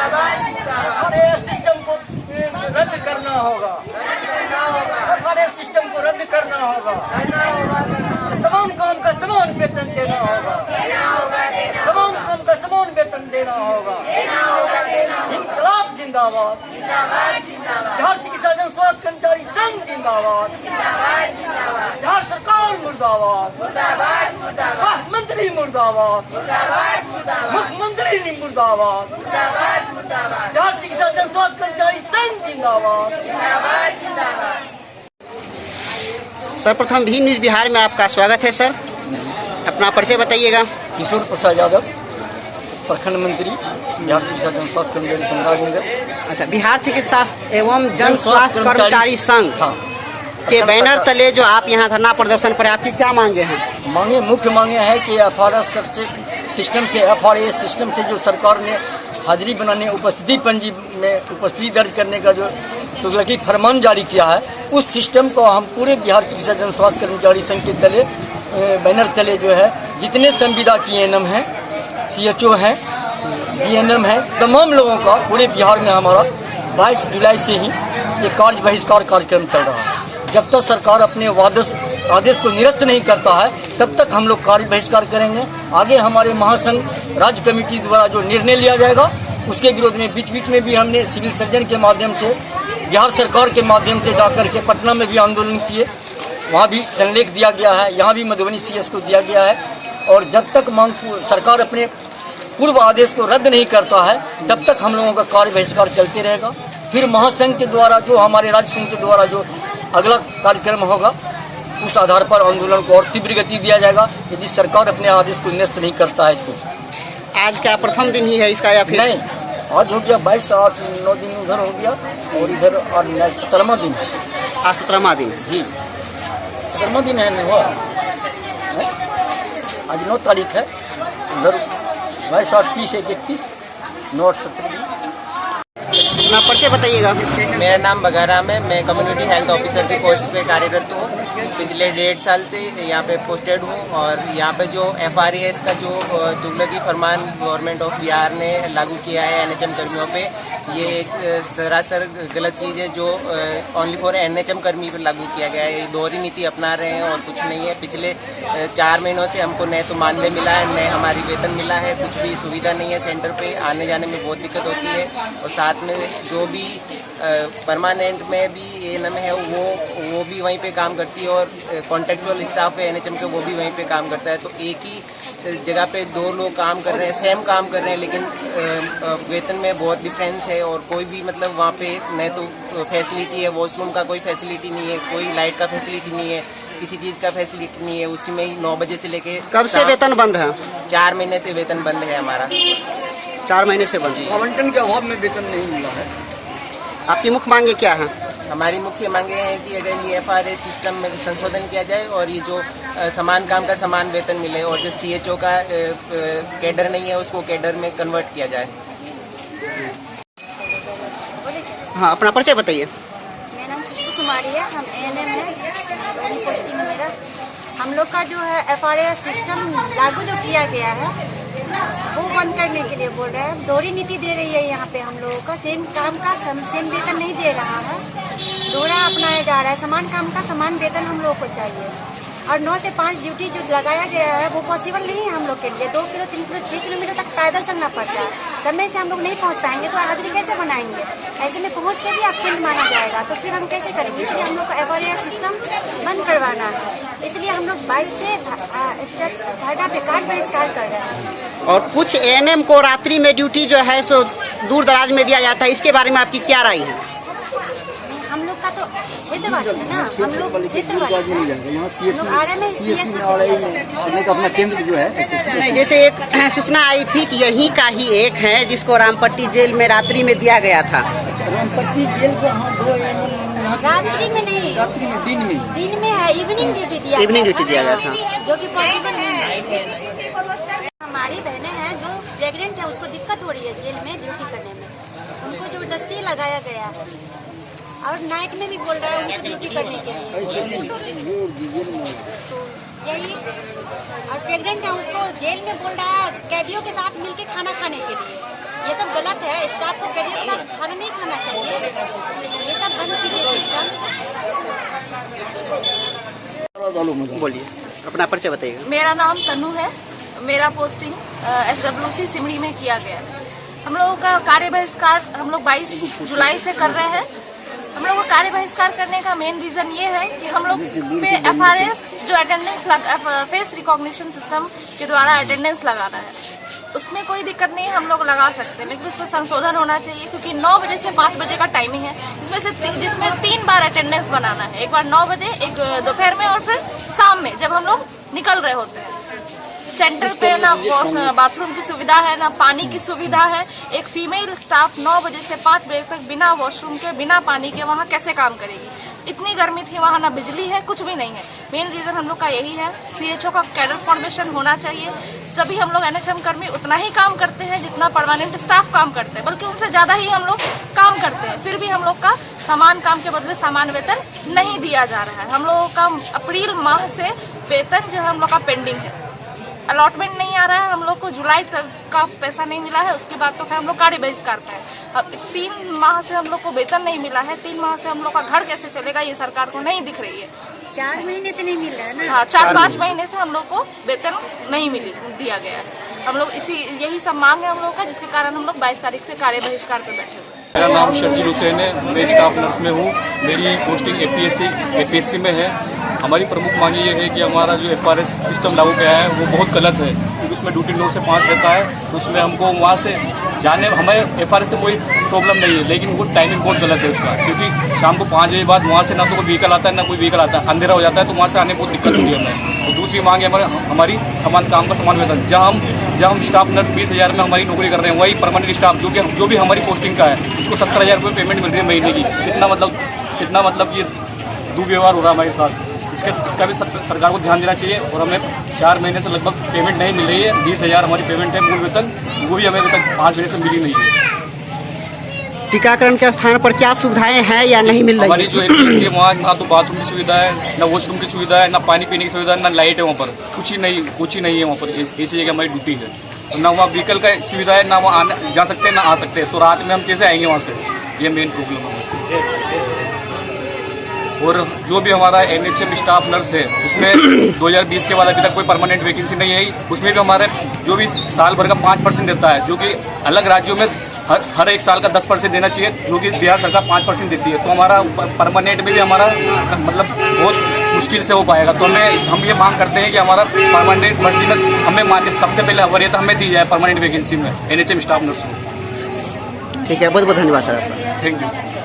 हमारे सिस्टम को रद्द करना होगा, हमारे सिस्टम को रद्द करना होगा। समान काम का समान वेतन देना होगा, समान काम का समान वेतन देना होगा। इंकलाब जिंदाबाद, बिहार चिकित्सा जन स्वास्थ्य कर्मचारी संघ जिंदाबाद, बिहार सरकार मुर्दाबाद, स्वास्थ्य मंत्री मुर्दाबाद, मुख्यमंत्री मुर्दाबाद, बिहार चिकित्सा जन स्वास्थ्य कर्मचारी संघ जिंदाबाद। सर्वप्रथम भी न्यूज बिहार में आपका स्वागत है सर। अपना परिचय बताइएगा। किशोर प्रसाद यादव, प्रखंड मंत्री, बिहार चिकित्सा जन स्वास्थ्य कर्मचारी संघ राजनगर। अच्छा, बिहार चिकित्सा एवं जन स्वास्थ्य कर्मचारी संघ हाँ, के बैनर तले जो आप यहाँ धरना प्रदर्शन पर, आपकी क्या मांगे हैं? मांगे मुख्य मांगे हैं कि FRS सिस्टम से, FRA सिस्टम से जो सरकार ने हाजिरी बनाने, उपस्थिति पंजी में उपस्थिति दर्ज करने का जो तुगलकी फरमान जारी किया है, उस सिस्टम को हम पूरे बिहार चिकित्सा जन स्वास्थ्य कर्मचारी संघ के तले, बैनर तले जो है जितने संविदा ENM हैं, CHO हैं, GNM हैं, तमाम लोगों का पूरे बिहार में हमारा 22 जुलाई से ही ये कार्य बहिष्कार कार्यक्रम चल रहा है। जब तक सरकार अपने आदेश को निरस्त नहीं करता है तब तक हम लोग कार्य बहिष्कार करेंगे। आगे हमारे महासंघ राज्य कमेटी द्वारा जो निर्णय लिया जाएगा उसके विरोध में बीच बीच में भी हमने सिविल सर्जन के माध्यम से, बिहार सरकार के माध्यम से जाकर के पटना में भी आंदोलन किए, वहाँ भी संलेख दिया गया है, यहाँ भी मधुबनी CS को दिया गया है। और जब तक सरकार अपने पूर्व आदेश को रद्द नहीं करता है तब तक हम लोगों का कार्य बहिष्कार चलते रहेगा। फिर महासंघ के द्वारा जो, हमारे राज्य संघ के द्वारा जो अगला कार्यक्रम होगा उस आधार पर आंदोलन को और तीव्र गति दिया जाएगा यदि सरकार अपने आदेश को निरस्त नहीं करता है तो। आज क्या प्रथम दिन ही है इसका या फिर नहीं? आज हो गया 22, 8, 9 दिन उधर हो गया और इधर 17वां दिन है। आज 17वां दिन जी, 17वां दिन है। नहीं हुआ, आज 9 तारीख है, उधर 22, 8, 30, 31, 9, 17 दिन। अपना परिचय बताइएगा। मेरा नाम बगाराम है, मैं कम्युनिटी हेल्थ ऑफिसर की पोस्ट पे कार्यरत हूँ। पिछले 1.5 साल से यहाँ पे पोस्टेड हूँ और यहाँ पे जो FRAS का जो तुगलकी फरमान गवर्नमेंट ऑफ बिहार ने लागू किया है NHM कर्मियों पे, ये एक सरासर गलत चीज़ है जो ओनली फॉर NHM कर्मी पर लागू किया गया है। ये दोहरी नीति अपना रहे हैं और कुछ नहीं है। पिछले 4 महीनों से हमको न तो मानदेय मिला है, न हमारी वेतन मिला है, कुछ भी सुविधा नहीं है। सेंटर पे आने जाने में बहुत दिक्कत होती है और साथ में जो भी परमानेंट में भी ENM है वो भी वहीं पे काम करती है और कॉन्ट्रेक्चुअल स्टाफ है NHM के, वो भी वहीं पे काम करता है। तो एक ही जगह पे 2 लोग काम कर रहे हैं, सेम काम कर रहे हैं, लेकिन वेतन में बहुत डिफरेंस है और कोई भी मतलब वहाँ पे न तो फैसिलिटी है, वॉशरूम का कोई फैसिलिटी नहीं है, कोई लाइट का फैसिलिटी नहीं है, किसी चीज़ का फैसिलिटी नहीं है। उसी में ही 9 बजे से लेके कब से वेतन बंद है? 4 महीने से वेतन बंद है हमारा। 4 महीने से बंद। आवंटन के अभाव में वेतन नहीं मिला है। आपकी मुख्य मांगे क्या है? हमारी मुख्य मांगे हैं कि अगर ये FRA सिस्टम में संशोधन किया जाए और ये जो समान काम का समान वेतन मिले और जो CHO का कैडर नहीं है उसको कैडर में कन्वर्ट किया जाए। हाँ, अपना परिचय बताइए। मेरा नाम खुशबू कुमारी है, हम ANM है, पोस्टिंग मेरा। हम लोग का जो है FRA सिस्टम लागू जो किया गया है वो बंद करने के लिए बोल रहे हैं। दोहरी नीति दे रही है यहाँ पे हम लोगों का, सेम काम का सेम वेतन नहीं दे रहा है, दोहरा अपनाया जा रहा है। समान काम का समान वेतन हम लोगों को चाहिए और 9 से 5 ड्यूटी जो लगाया गया है वो पॉसिबल नहीं है हम लोग के लिए। 2 किलो 3 किलो 6 किलोमीटर तक पैदल चलना पड़ता है, समय से हम लोग नहीं पहुँच पाएंगे तो हाजिरी कैसे बनाएंगे? ऐसे में पहुँच के भी एब्सेंट माना जाएगा तो फिर हम कैसे करेंगे? इसलिए हम लोग को FRA सिस्टम बंद करवाना है। इसलिए हम लोग 22 से धरना पे कार्य बहिष्कार कर रहे हैं। और कुछ ANM को रात्रि में ड्यूटी जो है सो दूर दराज में दिया जाता है, इसके बारे में आपकी क्या राय है? हम लोग का तो क्षेत्रवासी है ना, हम लोग क्षेत्रवासी अपना केंद्र जो है नहीं, जैसे एक सूचना आई थी कि यहीं का ही एक है जिसको रामपट्टी जेल में रात्रि में दिया गया था। रामपट्टी जेल को रात्रि में नहीं, दिन में है, इवनिंग ड्यूटी दिया गया था जो कि पॉसिबल नहीं है। हमारी बहनें हैं जो प्रेग्नेंट है, उसको दिक्कत हो रही है जेल में ड्यूटी करने में, उनको जबरदस्ती लगाया गया है और नाइट में भी बोल रहा है उनको ड्यूटी करने के लिए। तो यही, और प्रेग्नेंट है उसको जेल में बोल रहा है कैदियों के साथ मिलके खाना खाने के लिए। ये सब गलत है। स्टाफ को करियर का खाना नहीं खाना चाहिए, ये सब बंद कीजिए सिस्टम। बोलिए, अपना परिचय बताइएगा। मेरा नाम तनु है। मेरा पोस्टिंग SWC सिमड़ी में किया गया है। हम लोगों का कार्य बहिष्कार हम लोग 22 जुलाई से कर रहे हैं। हम लोग को कार्य बहिष्कार करने का मेन रीजन ये है कि हम लोग पे FRS जो अटेंडेंस फेस रिकॉग्निशन सिस्टम के द्वारा अटेंडेंस लगाना है, उसमें कोई दिक्कत नहीं है, हम लोग लगा सकते हैं, लेकिन उसमें संशोधन होना चाहिए क्योंकि 9 बजे से 5 बजे का टाइमिंग है, जिसमें 3 बार अटेंडेंस बनाना है। एक बार 9 बजे, एक दोपहर में और फिर शाम में जब हम लोग निकल रहे होते हैं। सेंटर पे ना बाथरूम की सुविधा है, ना पानी की सुविधा है। एक फीमेल स्टाफ 9 बजे से 5 बजे तक बिना वॉशरूम के, बिना पानी के वहाँ कैसे काम करेगी? इतनी गर्मी थी, वहाँ ना बिजली है, कुछ भी नहीं है। मेन रीजन हम लोग का यही है। CHO का कैडर फॉर्मेशन होना चाहिए। सभी हम लोग NHM कर्मी उतना ही काम करते हैं जितना परमानेंट स्टाफ काम करते हैं, बल्कि उनसे ज्यादा ही हम लोग काम करते हैं। फिर भी हम लोग का समान काम के बदले समान वेतन नहीं दिया जा रहा है। हम लोगों का अप्रैल माह से वेतन जो है हम लोग का पेंडिंग है, अलॉटमेंट नहीं आ रहा है। हम लोग को जुलाई तक का पैसा नहीं मिला है, उसके बाद तो फिर हम लोग कार्य बहिष्कार पे हैं। अब 3 माह से हम लोग को वेतन नहीं मिला है। 3 माह से हम लोग का घर कैसे चलेगा, ये सरकार को नहीं दिख रही है। 4 महीने से नहीं मिल रहा है ना। हाँ, 4-5 महीने से हम लोग को वेतन नहीं दिया गया है। हम लोग यही सब मांग है हम लोग का, जिसके कारण हम लोग 22 तारीख से कार्य बहिष्कार पे बैठे हुए। मेरा नाम शर्जील हुसैन है। मैं स्टाफ नर्स में हूँ। मेरी पोस्टिंग APSC में है। हमारी प्रमुख मांग ये है कि हमारा जो FRS सिस्टम लागू किया है वो बहुत गलत है, क्योंकि उसमें ड्यूटी 9 से 5 रहता है। तो उसमें हमको वहाँ से जाने, हमें FRS से कोई प्रॉब्लम नहीं है, लेकिन वो टाइमिंग बहुत गलत है उसका, क्योंकि शाम को 5 बजे बाद वहाँ से ना तो कोई व्हीकल आता है, ना कोई व्हीकल आता है, अंधेरा हो जाता है, तो वहाँ से आने में बहुत दिक्कत होती है हमें। तो दूसरी मांग है हमारी समान काम का समान वेतन। जहाँ हम स्टाफ नर्स 20,000 में हमारी नौकरी कर रहे हैं, वही परमानेंट स्टाफ जो भी हमारी पोस्टिंग का है, उसको 17,000 रुपये पेमेंट मिल रही है महीने की। कितना मतलब ये दुर्व्यवहार हो रहा है हमारे साथ। इसका भी सरकार को ध्यान देना चाहिए। और हमें 4 महीने से लगभग पेमेंट नहीं मिल रही है। 20,000 हमारी पेमेंट है मूल वेतन, वो भी हमें अभी तक 5 महीने से मिली नहीं है। टीकाकरण के स्थान पर क्या सुविधाएं हैं या नहीं मिल रही हमारी जो APSC है वहाँ ना तो बाथरूम की सुविधा है, ना वॉशरूम की सुविधा है, ना पानी पीने की सुविधा है, ना लाइट है वहाँ पर, कुछ ही नहीं है वहाँ पर। ऐसी जगह हमारी ड्यूटी है, ना वहाँ व्हीकल का सुविधा है, ना वहाँ जा सकते हैं, ना आ सकते हैं। तो रात में हम कैसे आएंगे वहाँ से, ये मेन प्रॉब्लम है। और जो भी हमारा NHM स्टाफ नर्स है, उसमें 2020 के बाद अभी तक कोई परमानेंट वैकेंसी नहीं आई। उसमें भी हमारे जो भी साल भर का 5% देता है, जो कि अलग राज्यों में हर एक साल का 10% देना चाहिए, जो कि बिहार सरकार 5% देती है। तो हमारा परमानेंट में भी हमारा मतलब बहुत मुश्किल से हो पाएगा। तो हम ये मांग करते हैं कि हमारा परमानेंट भर्ती में हमें सबसे पहले वरीयता हमें दी जाए परमानेंट वैकेंसी में NHM स्टाफ नर्स को। ठीक है, बहुत बहुत धन्यवाद सर आपका। Thank you.